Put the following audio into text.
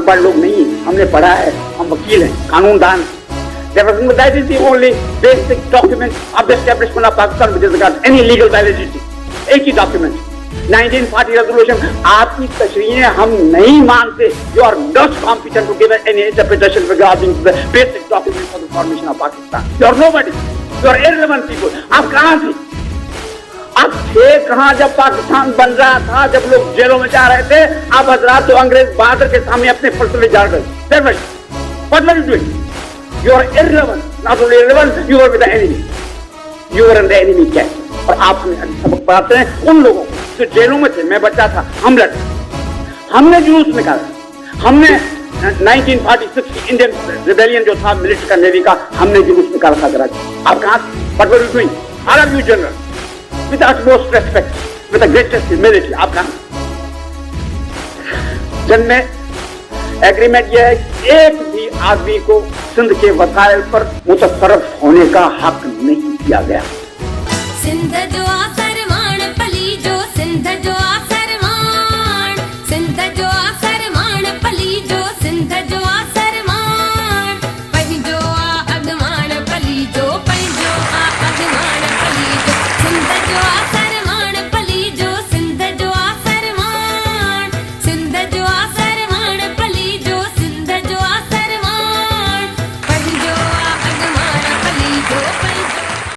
अनपढ़ लोग नहीं है, हमने पढ़ा है, हम वकील हैं, कानूनदान। That is the only basic document of the establishment of Pakistan which has got any legal validity. एक ही document 1940 resolution। आपकी तशरीहें हम नहीं मानते। You are not competent to give any interpretation regarding the basic document for the formation of Pakistan. You are nobody. You are irrelevant people. आप कहाँ थे? आप थे कहाँ जब पाकिस्तान बन रहा था, जब लोग जेलों में जा रहे थे? आप हजरात तो अंग्रेज बहादुर के सामने अपने फलसफे झाड़ गए। What were you doing? You are irrelevant. Not only irrelevant, you were with the enemy. You were in the enemy camp. और आप हमें सबक पढ़ाते हैं उन लोगों को जो जेलों में थे। मैं बच्चा था, हम लड़े, हमने जुलूस निकाला, हमने 1946 की इंडियन रिबेलियन जो था मिलिट्री का, नेवी का, हमने जुलूस निकाला था कराची। आप कहाँ थे? What were you doing? All of you general, with the utmost respect, with the greatest humility, आप कहाँ? जन्म एग्रीमेंट यह है कि एक भी आदमी को सिंध के वसाइल पर मुतसर्रफ होने का हक नहीं दिया गया।